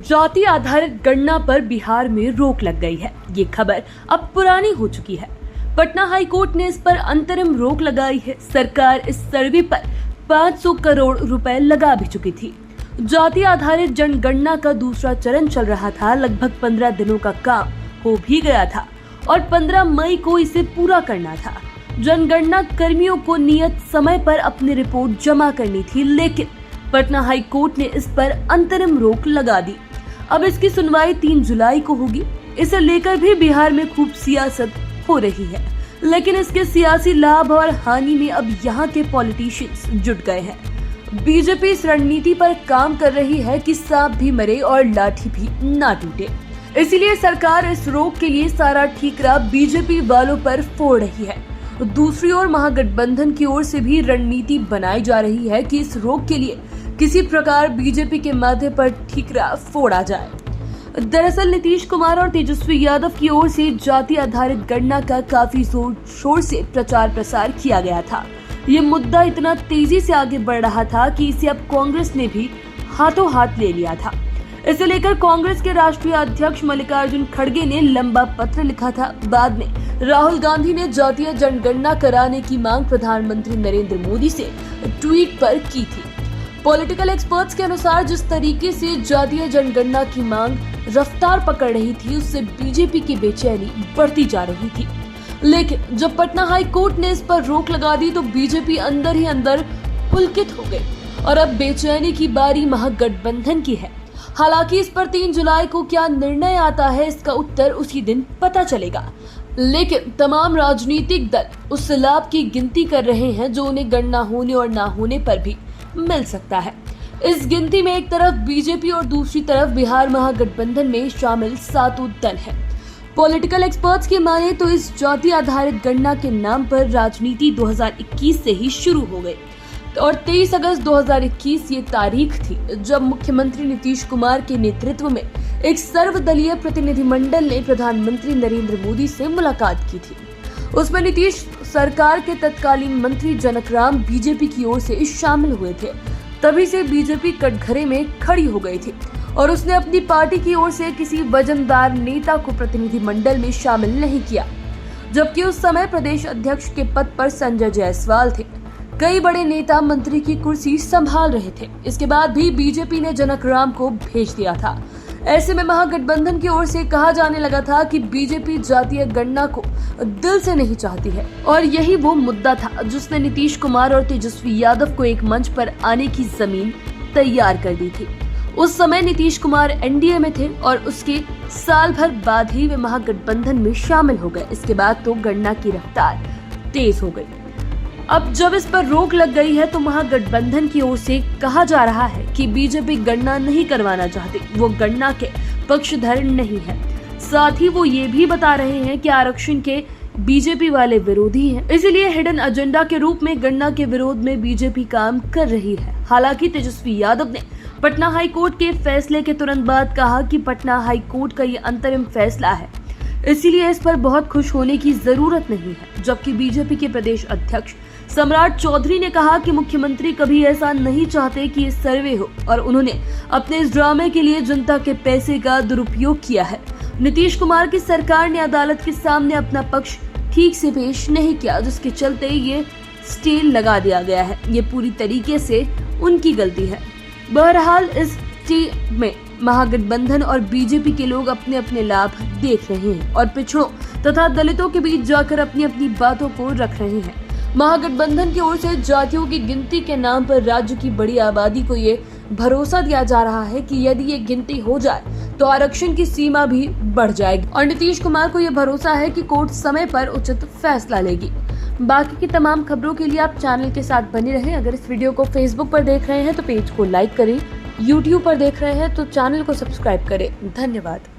जाति आधारित गणना पर बिहार में रोक लग गई है। ये खबर अब पुरानी हो चुकी है। पटना हाई कोर्ट ने इस पर अंतरिम रोक लगाई है। सरकार इस सर्वे पर 500 करोड़ रुपए लगा भी चुकी थी। जाति आधारित जनगणना का दूसरा चरण चल रहा था। लगभग 15 दिनों का काम हो भी गया था और 15 मई को इसे पूरा करना था। जनगणना कर्मियों को नियत समय पर अपनी रिपोर्ट जमा करनी थी, लेकिन पटना हाई कोर्ट ने इस पर अंतरिम रोक लगा दी। अब इसकी सुनवाई 3 जुलाई को होगी। इसे लेकर भी बिहार में खूब सियासत हो रही है, लेकिन इसके सियासी लाभ और हानि में अब यहाँ के पॉलिटिशियंस जुट गए हैं। बीजेपी इस रणनीति पर काम कर रही है कि सांप भी मरे और लाठी भी ना टूटे। इसीलिए सरकार इस रोक के लिए सारा ठीकरा बीजेपी वालों पर फोड़ रही है। दूसरी ओर महागठबंधन की ओर से भी रणनीति बनाई जा रही है कि इस रोक के लिए किसी प्रकार बीजेपी के माथे पर ठीकरा फोड़ा जाए। दरअसल नीतीश कुमार और तेजस्वी यादव की ओर से जाति आधारित गणना का काफी जोर शोर से प्रचार प्रसार किया गया था। ये मुद्दा इतना तेजी से आगे बढ़ रहा था कि इसे अब कांग्रेस ने भी हाथों हाथ ले लिया था। इसे लेकर कांग्रेस के राष्ट्रीय अध्यक्ष मल्लिकार्जुन खड़गे ने लंबा पत्र लिखा था। बाद में राहुल गांधी ने जातीय जनगणना कराने की मांग प्रधानमंत्री नरेंद्र मोदी से ट्वीट पर की थी। पॉलिटिकल एक्सपर्ट्स के अनुसार जिस तरीके से जातीय जनगणना की मांग रफ्तार पकड़ रही थी, उससे बीजेपी की बेचैनी बढ़ती जा रही थी। लेकिन जब पटना हाई कोर्ट ने इस पर रोक लगा दी तो बीजेपी अंदर ही अंदर पुलकित हो गई और अब बेचैनी की बारी महागठबंधन की है। हालांकि इस पर 3 जुलाई को क्या निर्णय आता है, इसका उत्तर उसी दिन पता चलेगा। लेकिन तमाम राजनीतिक दल उस लाभ की गिनती कर रहे हैं जो उन्हें गणना होने और ना होने पर भी मिल सकता है। इस गिनती में एक तरफ बीजेपी और दूसरी तरफ बिहार महागठबंधन में शामिल 7 दल हैं। पॉलिटिकल एक्सपर्ट्स की माने तो इस जाति आधारित गणना के नाम पर राजनीति 2021 से ही शुरू हो गई और 23 अगस्त 2021 ये तारीख थी जब मुख्यमंत्री नीतीश कुमार के नेतृत्व में एक सर्वदलीय प्रतिनिधिमंडल ने प्रधानमंत्री नरेंद्र मोदी से मुलाकात की थी। उसमें नीतीश सरकार के तत्कालीन मंत्री जनक राम बीजेपी की ओर से शामिल हुए थे। तभी से बीजेपी कटघरे में खड़ी हो गई थी और उसने अपनी पार्टी की ओर से किसी वजनदार नेता को प्रतिनिधिमंडल में शामिल नहीं किया, जबकि उस समय प्रदेश अध्यक्ष के पद पर संजय जायसवाल थे। कई बड़े नेता मंत्री की कुर्सी संभाल रहे थे। इसके बाद भी बीजेपी ने जनक राम को भेज दिया था। ऐसे में महागठबंधन की ओर से कहा जाने लगा था कि बीजेपी जातीय गणना को दिल से नहीं चाहती है और यही वो मुद्दा था जिसने नीतीश कुमार और तेजस्वी यादव को एक मंच पर आने की जमीन तैयार कर दी थी। उस समय नीतीश कुमार एनडीए में थे और उसके साल भर बाद ही वे महागठबंधन में शामिल हो गए। इसके बाद तो गणना की रफ्तार तेज हो गई। अब जब इस पर रोक लग गई है तो महागठबंधन की ओर से कहा जा रहा है कि बीजेपी गणना नहीं करवाना चाहती, वो गणना के पक्षधर नहीं है। साथ ही वो ये भी बता रहे हैं कि आरक्षण के बीजेपी वाले विरोधी हैं, इसलिए हिडन एजेंडा के रूप में गणना के विरोध में बीजेपी काम कर रही है। हालांकि तेजस्वी यादव ने पटना हाई कोर्ट के फैसले के तुरंत बाद कहा कि पटना हाई कोर्ट का ये अंतरिम फैसला है, इसीलिए इस पर बहुत खुश होने की जरूरत नहीं है। जबकि बीजेपी के प्रदेश अध्यक्ष सम्राट चौधरी ने कहा कि मुख्यमंत्री कभी ऐसा नहीं चाहते कि ये सर्वे हो और उन्होंने अपने इस ड्रामे के लिए जनता के पैसे का दुरुपयोग किया है। नीतीश कुमार की सरकार ने अदालत के सामने अपना पक्ष ठीक से पेश नहीं किया, जिसके चलते ये स्टे लगा दिया गया है। ये पूरी तरीके से उनकी गलती है। बहरहाल इस स्टे में महागठबंधन और बीजेपी के लोग अपने अपने लाभ देख रहे हैं और पिछड़ों तथा दलितों के बीच जाकर अपनी अपनी बातों को रख रहे हैं। महागठबंधन की ओर से जातियों की गिनती के नाम पर राज्य की बड़ी आबादी को ये भरोसा दिया जा रहा है कि यदि ये गिनती हो जाए तो आरक्षण की सीमा भी बढ़ जाएगी और नीतीश कुमार को ये भरोसा है कि कोर्ट समय पर उचित फैसला लेगी। बाकी की तमाम खबरों के लिए आप चैनल के साथ बने रहें। अगर इस वीडियो को फेसबुक पर देख रहे हैं तो पेज को लाइक करें, यूट्यूब पर देख रहे हैं तो चैनल को सब्सक्राइब करें। धन्यवाद।